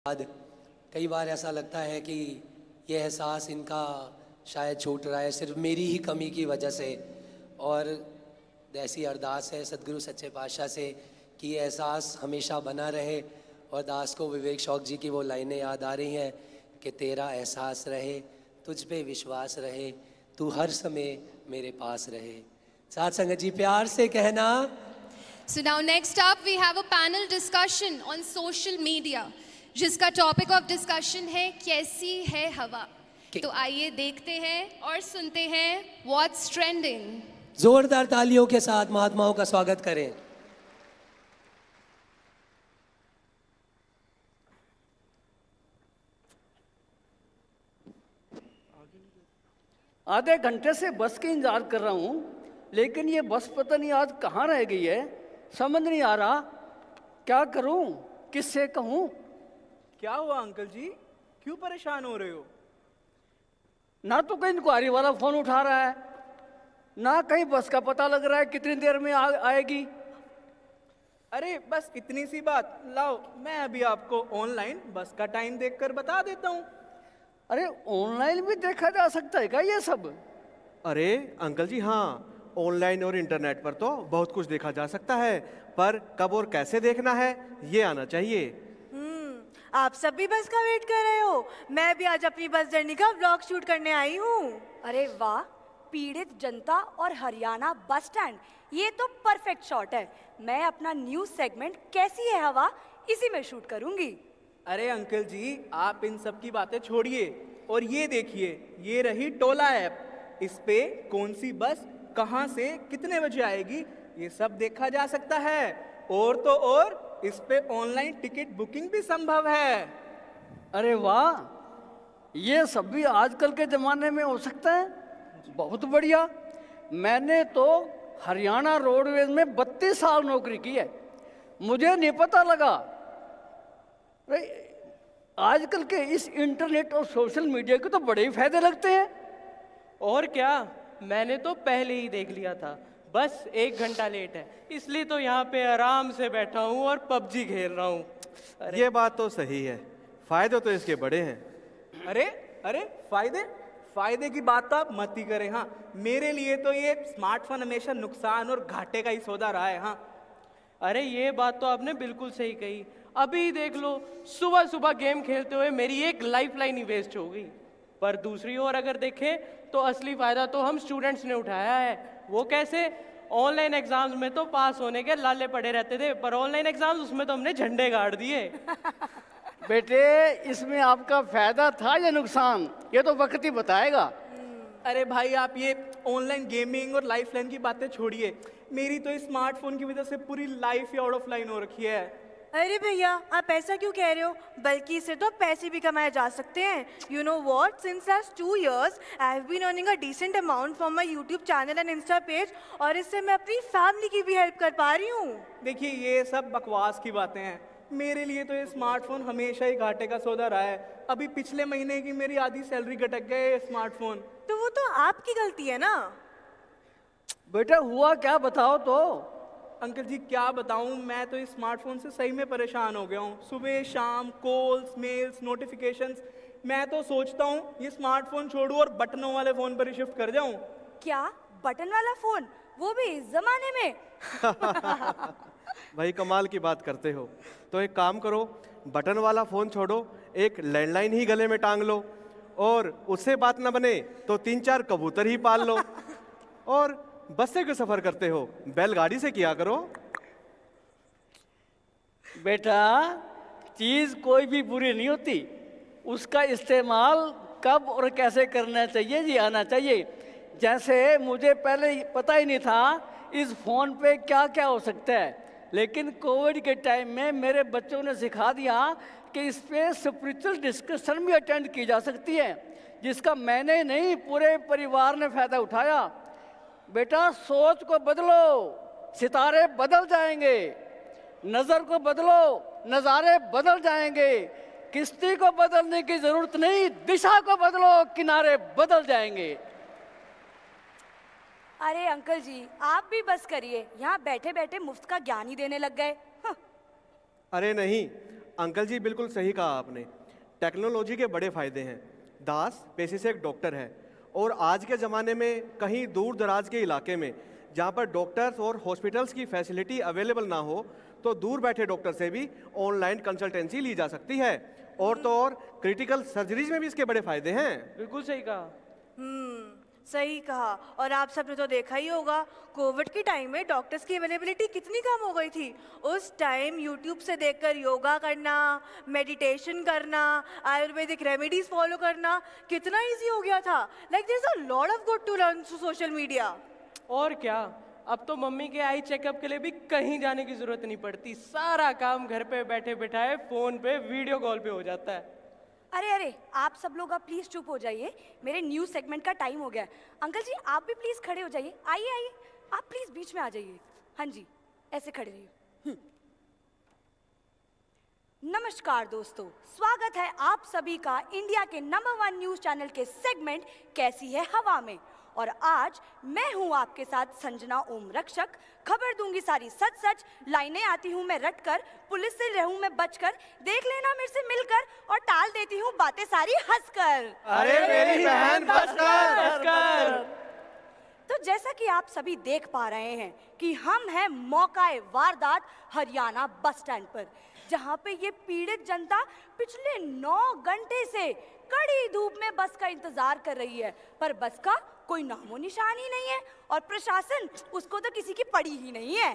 बाद कई बार ऐसा लगता है कि ये एहसास इनका शायद छूट रहा है सिर्फ मेरी ही कमी की वजह से। और ऐसी अरदास है सदगुरु सच्चे पातशाह से कि ये एहसास हमेशा बना रहे। और दास को विवेक शौक जी की वो लाइनें याद आ रही हैं कि तेरा एहसास रहे, तुझ पे विश्वास रहे, तू हर समय मेरे पास रहे। साथ संगत जी प्यार से कहना। So now next up we have a panel discussion on social media जिसका टॉपिक ऑफ डिस्कशन है कैसी है हवा। तो आइए देखते हैं और सुनते हैं व्हाट्स ट्रेंडिंग। जोरदार तालियों के साथ महात्माओं का स्वागत करें। आधे घंटे से बस के इंतजार कर रहा हूँ, लेकिन ये बस पता नहीं आज कहाँ रह गई है, समझ नहीं आ रहा। क्या करूँ, किससे कहूँ? क्या हुआ अंकल जी, क्यों परेशान हो रहे हो? ना तो कोई इंक्वायरी वाला फोन उठा रहा है, ना कहीं बस का पता लग रहा है कितनी देर में आएगी। अरे बस इतनी सी बात, लाओ मैं अभी आपको ऑनलाइन बस का टाइम देखकर बता देता हूँ। अरे ऑनलाइन भी देखा जा सकता है क्या ये सब? अरे अंकल जी हाँ, ऑनलाइन और इंटरनेट पर तो बहुत कुछ देखा जा सकता है, पर कब और कैसे देखना है ये आना चाहिए। आप सब भी बस का वेट कर रहे हो? मैं भी आज अपनी बस जर्नी का व्लॉग शूट करने आई हूँ। अरे वाह, पीड़ित जनता और हरियाणा बस स्टैंड, ये तो परफेक्ट शॉट है। मैं अपना न्यूज सेगमेंट कैसी है हवा इसी में शूट करूंगी। अरे अंकल जी आप इन सब की बातें छोड़िए और ये देखिए, ये रही टोला ऐप। इस पे कौन सी बस कहाँ से कितने बजे आएगी ये सब देखा जा सकता है। और तो और इस पे ऑनलाइन टिकट बुकिंग भी संभव है। अरे वाह, ये सब भी आजकल के ज़माने में हो सकता है, बहुत बढ़िया। मैंने तो हरियाणा रोडवेज में 32 साल नौकरी की है, मुझे नहीं पता लगा। आजकल के इस इंटरनेट और सोशल मीडिया के तो बड़े ही फायदे लगते हैं। और क्या, मैंने तो पहले ही देख लिया था, बस 1 घंटा लेट है, इसलिए तो यहाँ पे आराम से बैठा हूँ और पबजी खेल रहा हूँ। ये बात तो सही है, फायदे तो इसके बड़े हैं। अरे अरे फायदे की बात तो आप मत ही करें। हाँ, मेरे लिए तो ये स्मार्टफोन हमेशा नुकसान और घाटे का ही सौदा रहा है। हाँ अरे ये बात तो आपने बिल्कुल सही कही। अभी देख लो, सुबह सुबह गेम खेलते हुए मेरी एक लाइफलाइन ही वेस्ट हो गई। पर दूसरी ओर अगर देखें तो असली फायदा तो हम स्टूडेंट्स ने उठाया है। वो कैसे? ऑनलाइन एग्जाम्स में तो पास होने के लाले पड़े रहते थे, पर ऑनलाइन एग्जाम्स उसमें तो हमने झंडे गाड़ दिए। बेटे, इसमें आपका फायदा था या नुकसान, ये तो वक्त ही बताएगा। अरे भाई आप ये ऑनलाइन गेमिंग और लाइफलाइन की बातें छोड़िए, मेरी तो इस स्मार्टफोन की वजह से पूरी life he out of line हो रखी है। अरे भैया, आप ऐसा क्यों कह रहे हो? बल्कि इससे तो पैसे भी कमाए जा सकते हैं। You know what? Since last 2 years, I've been earning a decent amount from my YouTube channel and Insta page, और इससे मैं अपनी फैमिली की भी हेल्प कर पा रही हूँ। देखिए ये सब बकवास की बातें हैं, मेरे लिए तो ये स्मार्टफोन हमेशा ही घाटे का सौदा रहा है। अभी पिछले महीने की मेरी आधी सैलरी गटक गए स्मार्टफोन। तो वो तो आपकी गलती है ना। बेटा हुआ क्या, बताओ तो। अंकल जी क्या बताऊं, मैं तो इस स्मार्टफोन से सही में परेशान हो गया हूँ। सुबह शाम कॉल्स, मेल्स, नोटिफिकेशंस। मैं तो सोचता हूँ ये स्मार्टफोन छोड़ूं और बटनों वाले फोन पर ही शिफ्ट कर जाऊं। क्या बटन वाला फोन, वो भी इस जमाने में? भाई कमाल की बात करते हो। तो एक काम करो, बटन वाला फोन छोड़ो, एक लैंडलाइन ही गले में टांग लो, और उससे बात ना बने तो 3-4 कबूतर ही पाल लो। और बस से क्यों सफर करते हो, बैलगाड़ी से किया करो। बेटा, चीज कोई भी बुरी नहीं होती, उसका इस्तेमाल कब और कैसे करना चाहिए ये आना चाहिए। जैसे मुझे पहले पता ही नहीं था इस फोन पे क्या क्या हो सकता है, लेकिन कोविड के टाइम में मेरे बच्चों ने सिखा दिया कि इस पे स्पिरिचुअल डिस्कशन भी अटेंड की जा सकती है, जिसका मैंने नहीं पूरे परिवार ने फायदा उठाया। बेटा सोच को बदलो, सितारे बदल जाएंगे। नजर को बदलो, नजारे बदल जाएंगे। किश्ती को बदलने की जरूरत नहीं, दिशा को बदलो, किनारे बदल जाएंगे। अरे अंकल जी आप भी बस करिए, यहाँ बैठे बैठे मुफ्त का ज्ञान ही देने लग गए। अरे नहीं, अंकल जी बिल्कुल सही कहा आपने। टेक्नोलॉजी के बड़े फायदे हैं। दास पेशे से एक डॉक्टर है और आज के ज़माने में कहीं दूर दराज के इलाके में जहाँ पर डॉक्टर्स और हॉस्पिटल्स की फैसिलिटी अवेलेबल ना हो तो दूर बैठे डॉक्टर से भी ऑनलाइन कंसल्टेंसी ली जा सकती है। और तो और क्रिटिकल सर्जरीज में भी इसके बड़े फायदे हैं। बिल्कुल सही कहा। सही कहा। और आप सबने तो देखा ही होगा कोविड के टाइम में डॉक्टर्स की अवेलेबिलिटी कितनी कम हो गई थी। उस टाइम यूट्यूब से देखकर योगा करना, मेडिटेशन करना, आयुर्वेदिक रेमेडीज फॉलो करना कितना इजी हो गया था। Like there is a lot of good to learn through social media. और क्या, अब तो मम्मी के आई चेकअप के लिए भी कहीं जाने की जरूरत नहीं पड़ती। सारा काम घर पे बैठे बैठाए फोन पे वीडियो कॉल पे हो जाता है। अरे अरे, आप सब लोग अब प्लीज चुप हो जाइए, मेरे न्यूज सेगमेंट का टाइम हो गया है। अंकल जी आप भी प्लीज खड़े हो जाइए। आइए आइए, आप प्लीज बीच में आ जाइए। हाँ जी, ऐसे खड़े रहिए। नमस्कार दोस्तों, स्वागत है आप सभी का इंडिया के नंबर 1 न्यूज चैनल के सेगमेंट कैसी है हवा में। और आज मैं हूं आपके साथ संजना ओम रक्षक। खबर दूंगी सारी सच सच, लाइनें आती हूं मैं रटकर, पुलिस से रहूं मैं बचकर, देख लेना मेरे से मिलकर और टाल देती हूं बातें सारी हंसकर। अरे मेरी बहन बचकर। तो जैसा कि आप सभी देख पा रहे हैं कि हम हैं मौकाए वारदात हरियाणा बस स्टैंड पर, जहां पे ये पीड़ित जनता पिछले 9 घंटे से कड़ी धूप में बस का इंतजार कर रही है, पर बस का कोई नामो निशान ही नहीं है और प्रशासन उसको तो किसी की पड़ी ही नहीं है।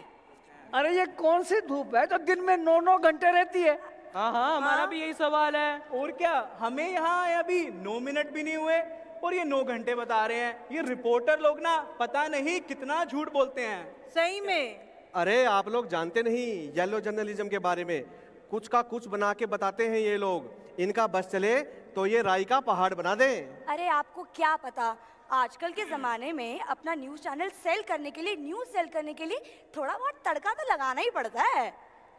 अरे ये कौन सी धूप है जो दिन में 9-9 घंटे रहती है? हाँ हाँ, हमारा भी यही सवाल है। और क्या, हमें यहाँ आए अभी 9 मिनट भी नहीं हुए और ये 9 घंटे बता रहे हैं। ये रिपोर्टर लोग ना पता नहीं कितना झूठ बोलते हैं। सही में। अरे आप लोग जानते नहीं येलो जर्नलिज्म के बारे में, कुछ का कुछ बना के बताते हैं ये लोग। इनका बस चले तो ये राई का पहाड़ बना दें। अरे आपको क्या पता, आजकल के ज़माने में अपना न्यूज़ चैनल सेल करने के लिए, न्यूज़ सेल करने के लिए थोड़ा बहुत तड़का तो लगाना ही पड़ता है।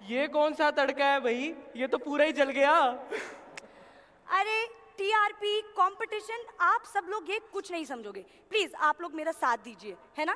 ये कौन सा तड़का है भाई, ये तो पूरा ही जल गया। अरे टीआरपी कंपटीशन, आप सब लोग ये कुछ नहीं समझोगे। प्लीज आप लोग मेरा साथ दीजिए, है ना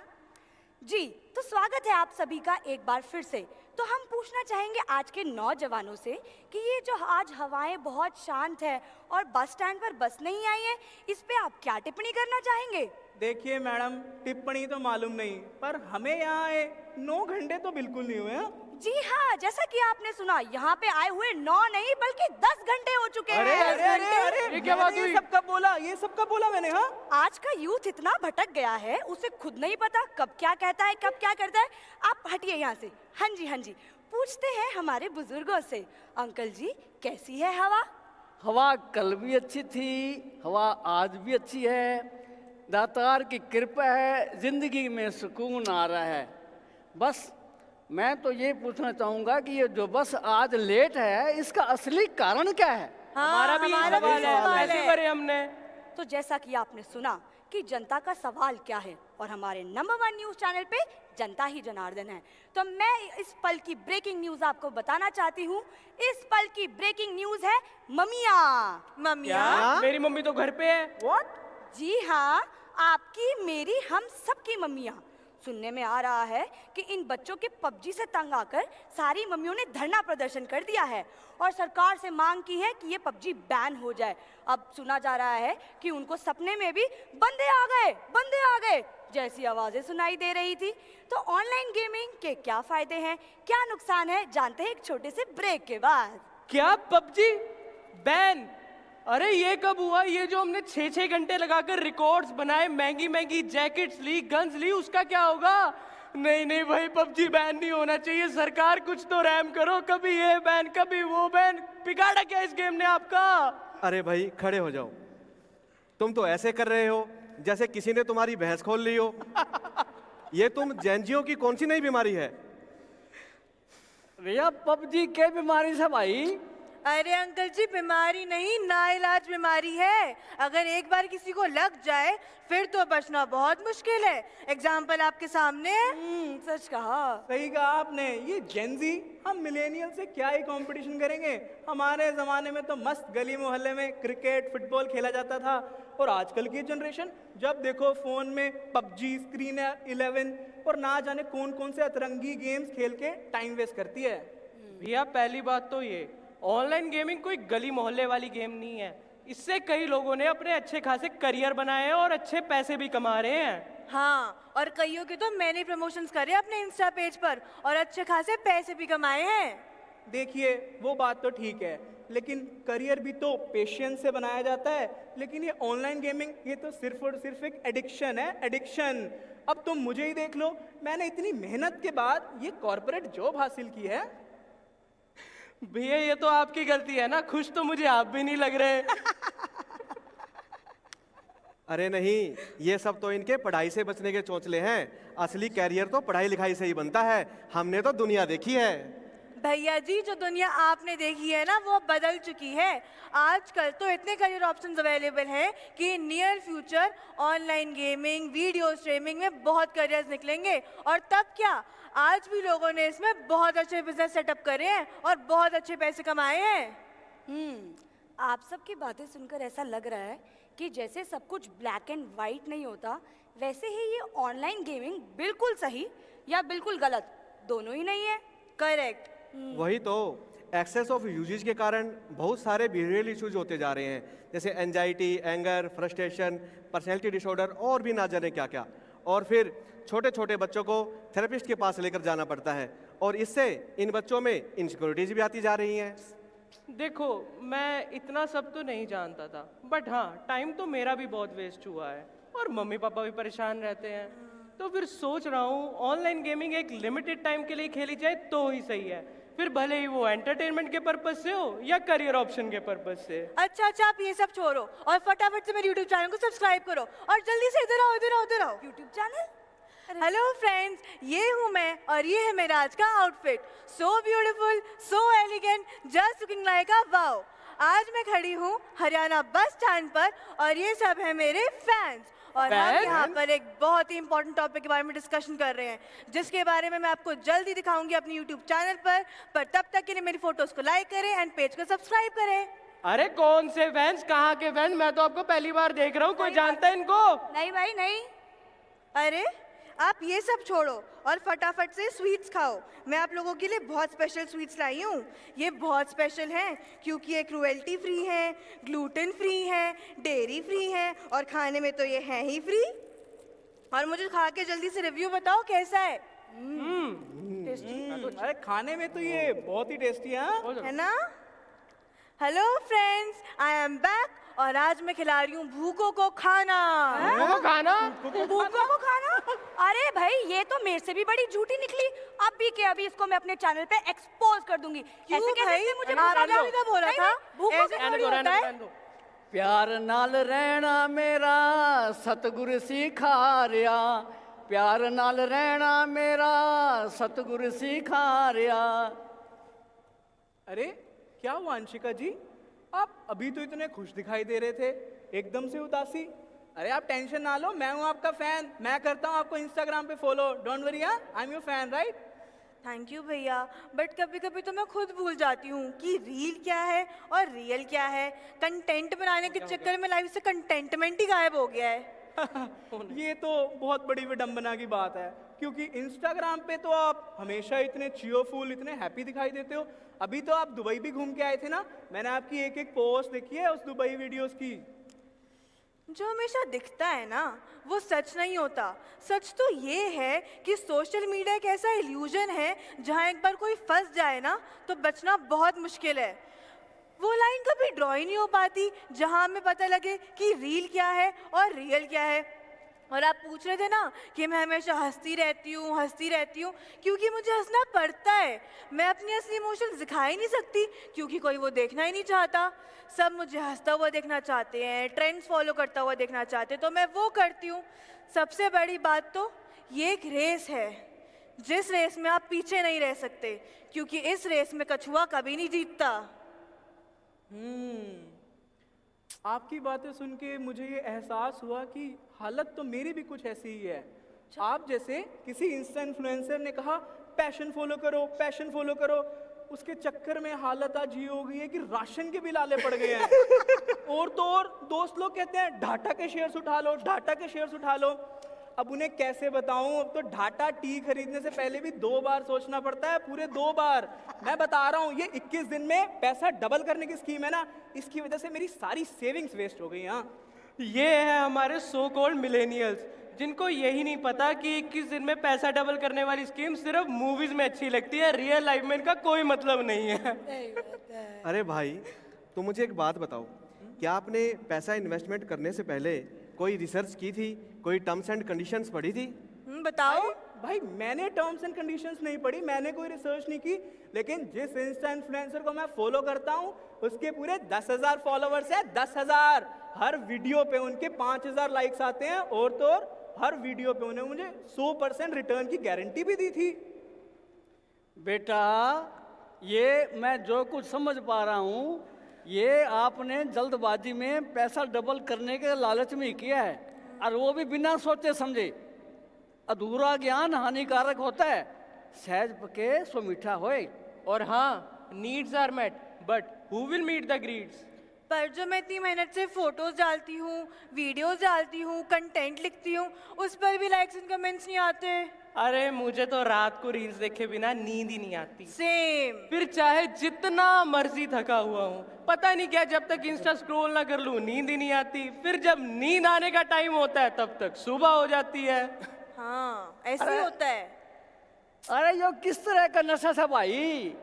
जी। तो स्वागत है आप सभी का एक बार फिर से। तो हम पूछना चाहेंगे आज के नौजवानों से कि ये जो आज हवाएं बहुत शांत है और बस स्टैंड पर बस नहीं आई है, इस पे आप क्या टिप्पणी करना चाहेंगे? देखिए मैडम, टिप्पणी तो मालूम नहीं, पर हमें यहाँ आए 9 घंटे तो बिल्कुल नहीं हुए। जी हाँ, जैसा कि आपने सुना, यहाँ पे आए हुए 9 नहीं बल्कि 10 घंटे हो चुके अरे हैं। अरे अरे अरे, ये क्या बात मैंने हुई? ये सब कब बोला, ये सब कब बोला मैंने? हाँ, आज का यूथ इतना भटक गया है, उसे खुद नहीं पता कब क्या कहता है कब क्या करता है। आप हटिए यहाँ से। हाँ जी हाँ जी, पूछते हैं हमारे बुजुर्गों से। अंकल जी कैसी है हवा? हवा कल भी अच्छी थी, हवा आज भी अच्छी है। दातार की कृपा है, जिंदगी में सुकून आ रहा है। बस मैं तो ये पूछना चाहूँगा कि ये जो बस आज लेट है, इसका असली कारण क्या है? हमारा भी हमारा भी सवाल है, सवाल कैसे है। करे हमने। तो जैसा कि आपने सुना कि जनता का सवाल क्या है, और हमारे नंबर 1 न्यूज चैनल पे जनता ही जनार्दन है। तो मैं इस पल की ब्रेकिंग न्यूज आपको बताना चाहती हूँ। इस पल की ब्रेकिंग न्यूज है ममिया। मम्मिया। मेरी मम्मी तो घर पे है। व्हाट? जी हाँ, आपकी, मेरी, हम सबकी मम्मियाँ। सुनने में आ रहा है कि इन बच्चों के पबजी से तंग आकर सारी मम्मियों ने धरना प्रदर्शन कर दिया है और सरकार से मांग की है कि ये पबजी बैन हो जाए। अब सुना जा रहा है कि उनको सपने में भी बंदे आ गए जैसी आवाजें सुनाई दे रही थी। तो ऑनलाइन गेमिंग के क्या फायदे हैं, क्या नुकसान है, जानते हैं एक छोटे से ब्रेक के बाद। क्या पबजी बैन? अरे ये कब हुआ? ये जो हमने 6-6 घंटे लगाकर रिकॉर्ड्स बनाए, महंगी महंगी जैकेट्स ली, गन्स ली, उसका क्या होगा? नहीं नहीं भाई, पबजी बैन नहीं होना चाहिए। सरकार कुछ तो रहम करो, कभी ये बैन कभी वो बैन। बिगाड़ा क्या इस गेम ने आपका? अरे भाई खड़े हो जाओ। तुम तो ऐसे कर रहे हो जैसे किसी ने तुम्हारी भैंस खोल ली हो। ये तुम जैनजियों की कौन सी नई बीमारी है? भैया पबजी के बीमारी से भाई। अरे अंकल जी, बीमारी नहीं, नाइलाज बीमारी है। अगर एक बार किसी को लग जाए फिर तो बचना बहुत मुश्किल है। एग्जाम्पल आपके सामने है। सच कहा। सही कहा आपने। ये जेनजी, हम मिलेनियल से क्या ही कंपटीशन करेंगे। हमारे ज़माने में तो मस्त गली मोहल्ले में क्रिकेट फुटबॉल खेला जाता था, और आजकल की जनरेशन जब देखो फ़ोन में पबजी, स्क्रीन 11 और ना जाने कौन कौन से अतरंगी गेम्स खेल के टाइम वेस्ट करती है। भैया पहली बात तो ये ऑनलाइन गेमिंग कोई गली मोहल्ले वाली गेम नहीं है। इससे कई लोगों ने अपने अच्छे खासे करियर बनाए हैं और अच्छे पैसे भी कमा रहे हैं। हाँ, और कईयों के तो मैंने प्रमोशंस करे अपने इंस्टा पेज पर और अच्छे खासे पैसे भी कमाए हैं। देखिए वो बात तो ठीक है, लेकिन करियर भी तो पेशेंस से बनाया जाता है। लेकिन ये ऑनलाइन गेमिंग ये तो सिर्फ और सिर्फ एक एडिक्शन है, एडिक्शन। अब तुम मुझे ही देख लो, मैंने इतनी मेहनत के बाद ये कॉर्पोरेट जॉब हासिल की है। भैया ये तो आपकी गलती है ना, खुश तो मुझे आप भी नहीं लग रहे। अरे नहीं, ये सब तो इनके पढ़ाई से बचने के चौंचले हैं। असली कैरियर तो पढ़ाई लिखाई से ही बनता है। हमने तो दुनिया देखी है। भैया जी, जो दुनिया आपने देखी है ना वो बदल चुकी है। आजकल तो इतने करियर ऑप्शंस अवेलेबल हैं कि near future online gaming, video streaming में बहुत करियर्स निकलेंगे। और तब क्या, आज भी लोगों ने इसमें बहुत अच्छे बिजनेस सेटअप करे हैं और बहुत अच्छे पैसे कमाए हैं। आप सबकी बातें सुनकर ऐसा लग रहा है कि जैसे सब कुछ ब्लैक एंड वाइट नहीं होता, वैसे ही ये ऑनलाइन गेमिंग बिल्कुल सही या बिल्कुल गलत दोनों ही नहीं है। करेक्ट। वही तो, एक्सेस ऑफ यूजेज के कारण बहुत सारे बिहेवियरल इश्यूज होते जा रहे हैं, जैसे anxiety, anger, frustration, personality disorder और भी ना जाने क्या क्या। और फिर छोटे छोटे बच्चों को थेरेपिस्ट के पास लेकर जाना पड़ता है और इससे इन बच्चों में इनसिक्योरिटीज भी आती जा रही हैं। देखो मैं इतना सब तो नहीं जानता था, बट हाँ टाइम तो मेरा भी बहुत वेस्ट हुआ है और मम्मी पापा भी परेशान रहते हैं। तो फिर सोच रहा हूँ ऑनलाइन गेमिंग एक लिमिटेड टाइम के लिए खेली जाए तो ही सही है, फिर भले ही वो एंटरटेनमेंट के पर्पज से हो या करियर ऑप्शन के पर्पज से। अच्छा अच्छा, आप ये सब छोड़ो और फटाफट से मेरे यूट्यूब चैनल को सब्सक्राइब करो और जल्दी से इधर आओ, इधर आओ, इधर आओ। YouTube channel? हेलो फ्रेंड्स, ये हूँ मैं और ये है मेरा आज का outfit. So beautiful, so elegant, just looking like a wow. आज मैं खड़ी हूँ हरियाणा बस स्टैंड पर और ये सब है मेरे फैंस और हम यहाँ पर एक बहुत ही इंपॉर्टेंट टॉपिक के बारे में डिस्कशन कर रहे हैं, जिसके बारे में मैं आपको जल्दी दिखाऊंगी अपनी यूट्यूब चैनल पर तब तक के लिए मेरी फोटोज को लाइक करें एंड पेज को सब्सक्राइब करें। अरे कौन से फैंस, कहाँ के फैंस? मैं तो आपको पहली बार देख रहा हूँ, कोई जानता है इनको? नहीं भाई नहीं। अरे आप ये सब छोड़ो और फटाफट से स्वीट्स खाओ। मैं आप लोगों के लिए बहुत स्पेशल स्वीट्स लाई हूँ। ये बहुत स्पेशल हैं क्योंकि ये क्रुएल्टी फ्री हैं, ग्लूटेन फ्री हैं, डेयरी फ्री हैं और खाने में तो ये हैं ही फ्री। और मुझे खा के जल्दी से रिव्यू बताओ कैसा है। अरे खाने में तो ये बहुत ही टेस्टी है ना? Hello friends, I am back और आज मैं खिला रही हूँ भूखों को खाना। खाना? भूखों को खाना? अरे भाई ये तो मेरे से भी बड़ी झूठी निकली। अभी के अभी इसको मैं अपने चैनल पे एक्सपोज कर दूंगी। क्यों ऐसे कैसे भाई? इसने मुझे आपने अभी तो बोला था भूखों ऐसे थोड़ी होता है। प्यार नाल रहना मेरा सतगुर सिखा रिया, प्यार नाल रहना मेरा सतगुर सिखा रिया। अरे क्या हुआ अंशिका जी, आप अभी तो इतने खुश दिखाई दे रहे थे, एकदम से उदासी। अरे आप टेंशन ना लो, मैं हूँ आपका फैन, मैं करता हूँ आपको इंस्टाग्राम पे follow, don't worry. I am your fan right? Thank you भैया, बट कभी कभी तो मैं खुद भूल जाती हूँ कि रील क्या है और रियल क्या है। कंटेंट बनाने के चक्कर में लाइफ से कंटेंटमेंट ही गायब हो गया है। ये तो बहुत बड़ी विडंबना की बात है, क्योंकि इंस्टाग्राम पे तो आप हमेशा इतने चियरफुल, इतने हैप्पी दिखाई देते हो। अभी तो आप दुबई भी घूम के आए थे ना, मैंने आपकी एक एक पोस्ट देखी है उस दुबई वीडियोस की। जो हमेशा दिखता है ना वो सच नहीं होता। सच तो ये है कि सोशल मीडिया एक ऐसा इल्यूजन है जहाँ एक बार कोई फंस जाए ना तो बचना बहुत मुश्किल है। वो लाइन कभी ड्रॉ ही नहीं हो पाती जहाँ हमें पता लगे कि रील क्या है और रियल क्या है। और आप पूछ रहे थे ना कि मैं हमेशा हंसती रहती हूँ क्योंकि मुझे हंसना पड़ता है। मैं अपनी असली इमोशंस दिखा ही नहीं सकती क्योंकि कोई वो देखना ही नहीं चाहता। सब मुझे हंसता हुआ देखना चाहते हैं, ट्रेंड्स फॉलो करता हुआ देखना चाहते हैं, तो मैं वो करती हूँ। सबसे बड़ी बात तो ये एक रेस है जिस रेस में आप पीछे नहीं रह सकते, क्योंकि इस रेस में कछुआ कभी नहीं जीतता। आपकी बातें सुन के मुझे ये एहसास हुआ कि हालत तो मेरी भी कुछ ऐसी ही है। आप जैसे किसी इंस्टा इन्फ्लुएंसर ने कहा पैशन फॉलो करो, पैशन फॉलो करो, उसके चक्कर में हालत आज ये हो गई है कि राशन के बिल आले पड़ गए हैं। और तो और दोस्त लोग कहते हैं डाटा के शेयर्स उठा लो, डाटा के शेयर्स उठा लो। अब उन्हें कैसे बताऊं? अब तो ढाटा टी खरीदने से पहले भी 2 बार सोचना पड़ता है, पूरे 2 बार। मैं बता रहा हूं, ये 21 दिन में पैसा डबल करने की स्कीम है ना, इसकी वजह से मेरी सारी सेविंग्स वेस्ट हो गई। हाँ, ये है हमारे सो कॉल्ड मिलेनियल्स, जिनको यही नहीं पता कि 21 दिन में पैसा डबल करने वाली स्कीम सिर्फ मूवीज में अच्छी लगती है, रियल लाइफ में इनका कोई मतलब नहीं है। अरे भाई, तो मुझे एक बात बताओ, क्या आपने पैसा इन्वेस्टमेंट करने से पहले कोई रिसर्च की थी, कोई टर्म्स एंड कंडीशंस पढ़ी थी? बताओ। भाई मैंने टर्म्स एंड कंडीशंस नहीं पढ़ी, मैंने कोई रिसर्च नहीं की, लेकिन जिस इंस्टा इन्फ्लुएंसर को मैं फॉलो करता हूँ उसके पूरे 10,000 फॉलोवर्स हैं। 10,000। हर वीडियो पे उनके 5,000 लाइक्स आते हैं, और तो और हर वीडियो पे उन्हें मुझे 100% रिटर्न की गारंटी भी दी थी। बेटा, ये मैं जो कुछ समझ पा रहा हूँ, ये आपने जल्दबाजी में पैसा डबल करने के लालच में ही किया है, और वो भी बिना सोचे समझे। अधूरा ज्ञान हानिकारक होता है, सहज पके सो मीठा होए। और हाँ, needs are met, but who will meet the greeds? पर जो मैं इतनी मेहनत से फोटोज डालती हूँ, वीडियोस डालती हूँ, कंटेंट लिखती हूँ, उस पर भी लाइक्स एंड कमेंट्स नहीं आते। अरे मुझे तो रात को रील्स देखे बिना नींद ही नहीं आती, सेम। फिर चाहे जितना मर्जी थका हुआ हूँ, पता नहीं क्या, जब तक इंस्टा स्क्रॉल ना कर लूँ नींद ही नहीं आती। फिर जब नींद आने का टाइम होता है तब तक सुबह हो जाती है। हाँ, ऐसे ही होता है। अरे यो किस तरह का नशा था भाई?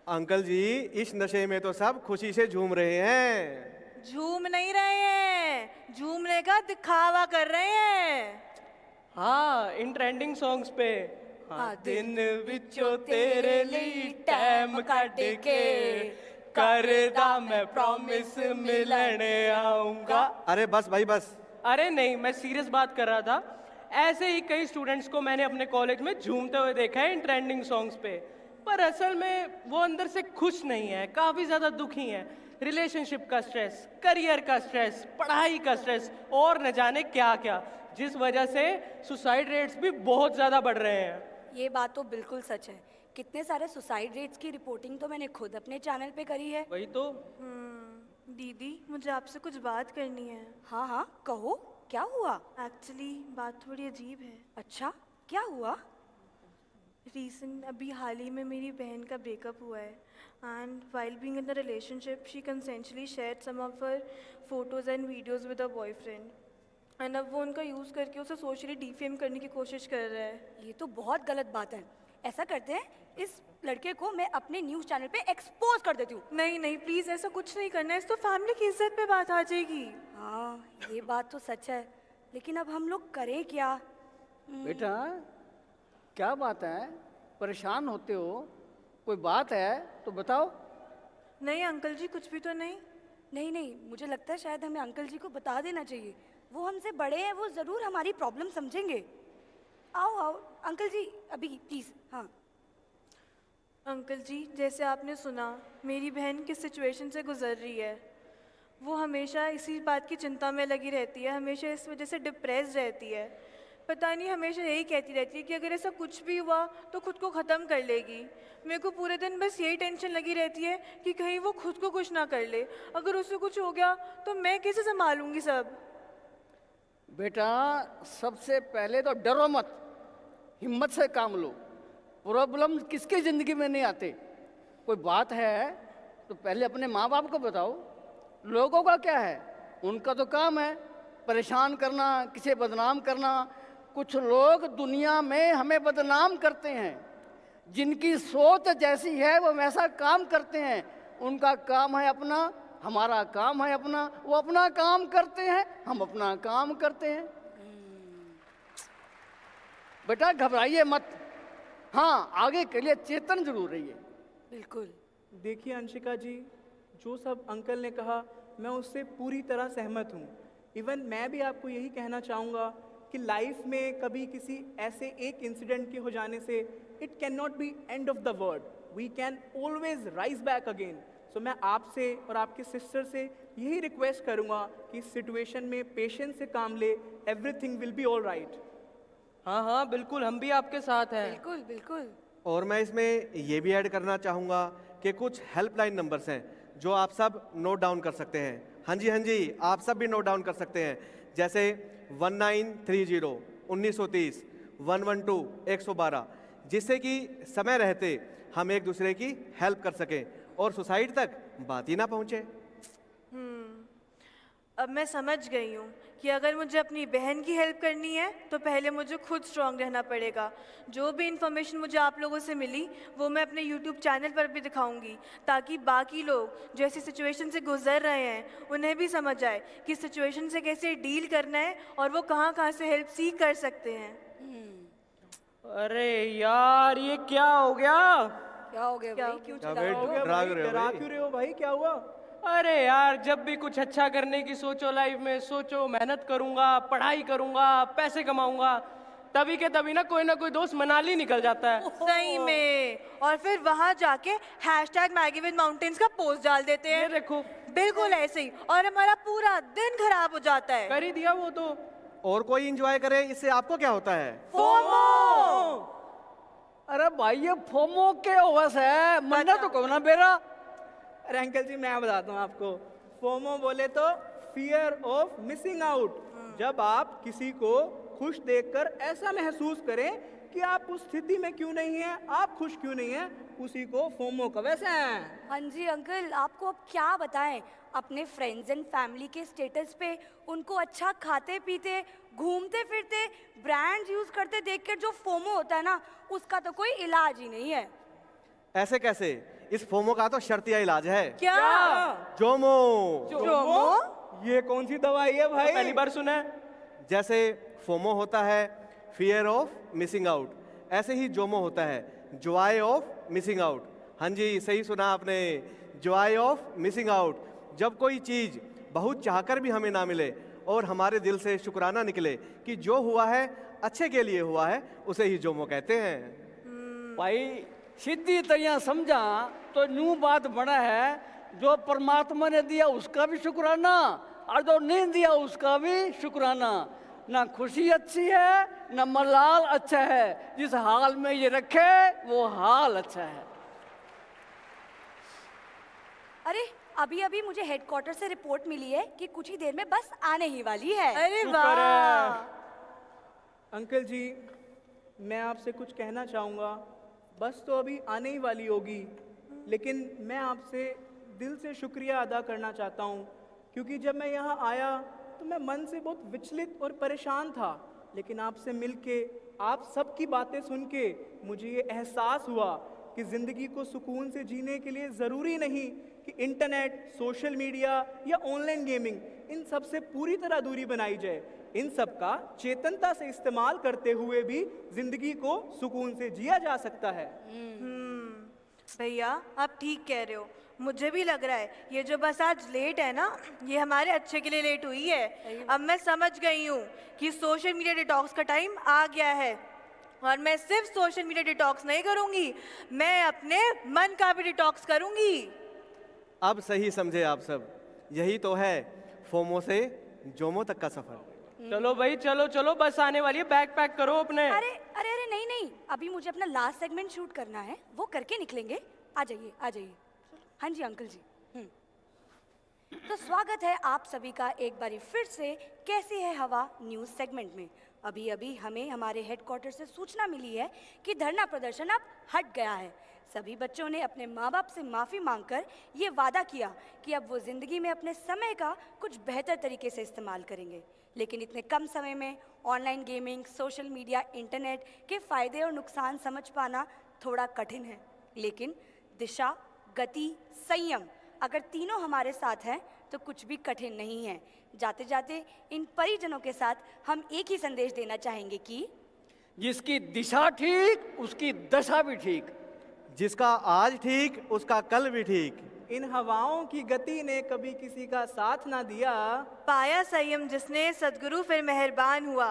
अंकल जी, इस नशे में तो सब खुशी से झूम रहे हैं। झूम नहीं रहे हैं, झूमने का दिखावा कर रहे हैं। हाँ, इन ट्रेंडिंग सॉन्ग्स पे हाँ, दिन विचो तेरे लिए टाइम काट के करदा मैं प्रॉमिस मिलने आऊंगा। अरे बस भाई बस। अरे नहीं, मैं सीरियस बात कर रहा था। ऐसे ही कई स्टूडेंट्स को मैंने अपने कॉलेज में झूमते हुए देखा है इन ट्रेंडिंग सॉन्ग्स पे, पर असल में वो अंदर से खुश नहीं है, काफी ज्यादा दुखी हैं। रिलेशनशिप का स्ट्रेस, करियर का स्ट्रेस, पढ़ाई का स्ट्रेस और न जाने क्या क्या, जिस वजह से सुसाइड रेट्स भी बहुत ज्यादा बढ़ रहे हैं। ये बात तो बिल्कुल सच है। कितने सारे सुसाइड रेट्स की रिपोर्टिंग तो मैंने खुद अपने चैनल पे करी है। वही तो। दीदी, मुझे आपसे कुछ बात करनी है। हाँ हाँ, कहो, क्या हुआ? एक्चुअली बात थोड़ी अजीब है। अच्छा, क्या हुआ? अभी हाल ही में मेरी बहन का ब्रेकअप हुआ है, and while being in the relationship she consensually shared some of her photos and videos with a boyfriend, and अब वो उनका यूज़ करके उसे सोशली डिफेम करने की कोशिश कर रहा है। ये तो बहुत गलत बात है। ऐसा करते हैं, इस लड़के को मैं अपने न्यूज़ चैनल पे एक्सपोज कर देती हूँ। नहीं नहीं, प्लीज़ ऐसा कुछ नहीं करना है, इस तो फैमिली की इज्जत पे बात आ जाएगी। हाँ, ये बात तो सच है, लेकिन अब हम लोग करें क्या? बेटा, क्या बात है? परेशान होते हो? कोई बात है तो बताओ। नहीं अंकल जी, कुछ भी तो नहीं। नहीं नहीं, मुझे लगता है शायद हमें अंकल जी को बता देना चाहिए। वो हमसे बड़े हैं, वो ज़रूर हमारी प्रॉब्लम समझेंगे। आओ आओ अंकल जी, अभी प्लीज़। हाँ अंकल जी, जैसे आपने सुना, मेरी बहन किस सिचुएशन से गुजर रही है। वो हमेशा इसी बात की चिंता में लगी रहती है, हमेशा इस वजह से डिप्रेस रहती है। पता नहीं, हमेशा यही कहती रहती है कि अगर ऐसा कुछ भी हुआ तो खुद को ख़त्म कर लेगी। मेरे को पूरे दिन बस यही टेंशन लगी रहती है कि कहीं वो खुद को कुछ ना कर ले। अगर उससे कुछ हो गया तो मैं कैसे संभालूंगी सब। बेटा, सबसे पहले तो डरो मत, हिम्मत से काम लो। प्रॉब्लम किसकी ज़िंदगी में नहीं आते। कोई बात है तो पहले अपने माँ बाप को बताओ। लोगों का क्या है, उनका तो काम है परेशान करना, किसे बदनाम करना। कुछ लोग दुनिया में हमें बदनाम करते हैं, जिनकी सोच जैसी है वो वैसा काम करते हैं। उनका काम है अपना, हमारा काम है अपना। वो अपना काम करते हैं, हम अपना काम करते हैं। बेटा घबराइए मत, हाँ आगे के लिए चेतन जरूर रहिए। बिल्कुल। देखिए अंशिका जी, जो सब अंकल ने कहा मैं उससे पूरी तरह सहमत हूँ। इवन मैं भी आपको यही कहना चाहूँगा कि लाइफ में कभी किसी ऐसे एक इंसिडेंट के हो जाने से it can not be end of the world, we can always rise back again. So मैं आपसे और आपके सिस्टर से यही रिक्वेस्ट करूँगा कि इस सिचुएशन में पेशेंस से काम ले, everything will be all right. हाँ हाँ बिल्कुल, हम भी आपके साथ हैं। बिल्कुल बिल्कुल। और मैं इसमें ये भी ऐड करना चाहूँगा कि कुछ हेल्पलाइन नंबर्स हैं जो आप सब नोट डाउन कर सकते हैं। हाँ जी, आप सब भी नोट डाउन कर सकते हैं। जैसे 1930 1930, 112, 112, जिससे कि समय रहते हम एक दूसरे की हेल्प कर सकें और सुसाइड तक बात ही ना पहुंचे। अब मैं समझ गई हूँ कि अगर मुझे अपनी बहन की हेल्प करनी है तो पहले मुझे खुद स्ट्रांग रहना पड़ेगा। जो भी इन्फॉर्मेशन मुझे आप लोगों से मिली वो मैं अपने यूट्यूब चैनल पर भी दिखाऊंगी, ताकि बाकी लोग जो ऐसी सिचुएशन से गुजर रहे हैं उन्हें भी समझ आए कि सिचुएशन से कैसे डील करना है और वो कहाँ कहाँ से हेल्प सीख कर सकते हैं। अरे यार ये क्या हो गया? क्या हो गया भाई, क्यों क्या चिल्ला वेट रहे हो? डरा रहे हो डरा भाई? क्यों रहे हो भाई, क्या हुआ? अरे यार जब भी कुछ अच्छा करने की सोचो लाइफ में, सोचो मेहनत करूंगा, पढ़ाई करूंगा, पैसे कमाऊंगा, तभी के तभी ना कोई दोस्त मनाली निकल जाता है। सही में, और फिर वहाँ जाके #MaggiWithMountains का पोस्ट डाल देते ये हैं। देखो बिल्कुल ऐसे ही, और हमारा पूरा दिन खराब हो जाता है। कर ही दिया वो तो। और कोई इंजॉय करे, इससे आपको क्या होता है? अरे भाई ये फोमो के ओवस है, मन्ना तो कहो ना बेरा। अरे अंकल जी मैं बताता हूँ आपको, फोमो बोले तो फियर ऑफ मिसिंग आउट। जब आप किसी को खुश देखकर ऐसा महसूस करें कि आप उस स्थिति में क्यों नहीं हैं, आप खुश क्यों नहीं हैं, उसी को फोमो का वैसे हैं। हाँ जी अंकल, आपको अब क्या बताएं, अपने फ्रेंड्स एंड फैमिली के स्टेटस पे उनको अच्छा खाते पीते, घूमते फिरते, ब्रांड्स यूज करते देखकर जो फोमो होता है ना, उसका तो कोई इलाज ही नहीं है। ऐसे कैसे? इस फोमो का तो शर्तिया इलाज है। क्या? जोमो। जोमो? ये कौन सी दवाई है भाई? पहली बार सुना है। जैसे फोमो होता है फियर ऑफ मिसिंग आउट, ऐसे ही जोमो होता है जॉय ऑफ मिसिंग आउट। हाँ जी सही सुना आपने, जॉय ऑफ मिसिंग आउट। जब कोई चीज़ बहुत चाहकर भी हमें ना मिले और हमारे दिल से शुक्राना निकले कि जो हुआ है अच्छे के लिए हुआ है, उसे ही जोमो कहते हैं। भाई सीधी तरह समझा तो न्यू बात बना है, जो परमात्मा ने दिया उसका भी शुक्राना और जो नहीं दिया उसका भी शुक्राना। ना खुशी अच्छी है ना मलाल अच्छा है, जिस हाल में ये रखे वो हाल अच्छा है। अरे अभी अभी मुझे हेडक्वार्टर से रिपोर्ट मिली है कि कुछ ही देर में बस आने ही वाली है। अरे वाह! अंकल जी मैं आपसे कुछ कहना चाहूँगा। बस तो अभी आने ही वाली होगी, लेकिन मैं आपसे दिल से शुक्रिया अदा करना चाहता हूँ, क्योंकि जब मैं यहाँ आया तो मैं मन से बहुत विचलित और परेशान था, लेकिन आपसे मिलके, आप सबकी बातें सुन के मुझे ये एहसास हुआ कि ज़िंदगी को सुकून से जीने के लिए ज़रूरी नहीं कि इंटरनेट, सोशल मीडिया या ऑनलाइन गेमिंग इन सब से पूरी तरह दूरी बनाई जाए। इन सब का चेतनता से इस्तेमाल करते हुए भी ज़िंदगी को सुकून से जिया जा सकता है। भैया आप ठीक कह रहे हो, मुझे भी लग रहा है ये जो बस आज लेट है ना, ये हमारे अच्छे के लिए लेट हुई है। अब मैं समझ गई हूँ कि सोशल मीडिया डिटॉक्स का टाइम आ गया है, और मैं सिर्फ सोशल मीडिया डिटॉक्स नहीं करूँगी, मैं अपने मन का भी डिटॉक्स करूँगी। अब सही समझे आप सब, यही तो है फोमो से जोमो तक का सफर। चलो भाई चलो चलो, बस आने वाली है, बैग पैक करो अपने। अरे अरे अरे नहीं नहीं, अभी मुझे अपना लास्ट सेगमेंट शूट करना है, वो करके निकलेंगे। आ जाइए आ जाइए। हाँ जी अंकल जी। तो स्वागत है आप सभी का एक बारी फिर से कैसी है हवा न्यूज़ सेगमेंट में। अभी अभी हमें हमारे हेडक्वार्टर से सूचना मिली है कि धरना प्रदर्शन अब हट गया है। सभी बच्चों ने अपने माँ बाप से माफ़ी मांगकर ये वादा किया कि अब वो ज़िंदगी में अपने समय का कुछ बेहतर तरीके से इस्तेमाल करेंगे, लेकिन इतने कम समय में online gaming, social media, internet के फ़ायदे और नुकसान समझ पाना थोड़ा कठिन है। लेकिन दिशा, गति, संयम अगर तीनों हमारे साथ हैं तो कुछ भी कठिन नहीं है। जाते जाते इन परिजनों के साथ हम एक ही संदेश देना चाहेंगे कि जिसकी दिशा ठीक उसकी दशा भी ठीक, जिसका आज ठीक उसका कल भी ठीक। इन हवाओं की गति ने कभी किसी का साथ ना दिया, पाया संयम जिसने सद्गुरु फिर मेहरबान हुआ।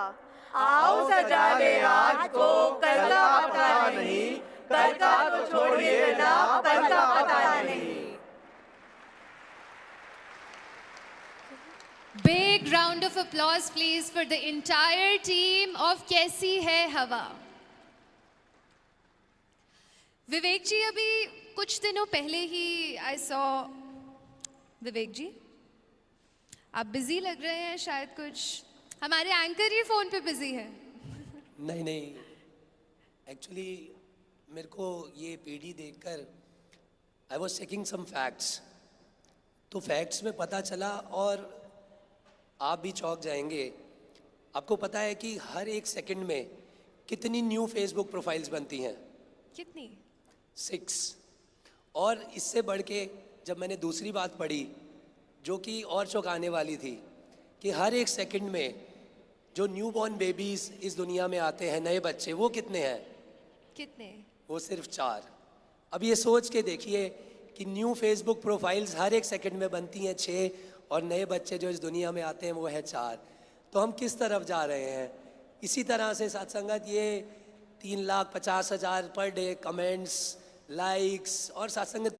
आओ सजा ले आज को, कल का पता नहीं, कल का तो छोड़िए ना, पल का पता नहीं। Big round of applause please for the entire team of कैसी है हवा। विवेक जी, अभी कुछ दिनों पहले ही आई सॉ, विवेक जी आप बिजी लग रहे हैं, शायद कुछ हमारे एंकर ही फोन पे बिजी है। नहीं नहीं, एक्चुअली मेरे को ये पीढ़ी देखकर I was checking some facts, तो फैक्ट्स में पता चला और आप भी चौंक जाएंगे। आपको पता है कि हर एक सेकंड में कितनी न्यू फेसबुक प्रोफाइल्स बनती हैं? कितनी? 6। और इससे बढ़ के जब मैंने दूसरी बात पढ़ी जो कि और चौंकाने वाली थी कि हर एक सेकंड में जो न्यू बॉर्न बेबीज़ इस दुनिया में आते हैं, नए बच्चे, वो कितने हैं? कितने? वो सिर्फ 4। अब ये सोच के देखिए कि न्यू फेसबुक प्रोफाइल्स हर एक सेकंड में बनती हैं 6 और नए बच्चे जो इस दुनिया में आते हैं वो है 4। तो हम किस तरफ जा रहे हैं? इसी तरह से सत्संगत ये 3,50,000 पर डे कमेंट्स, लाइक्स और सत्संगत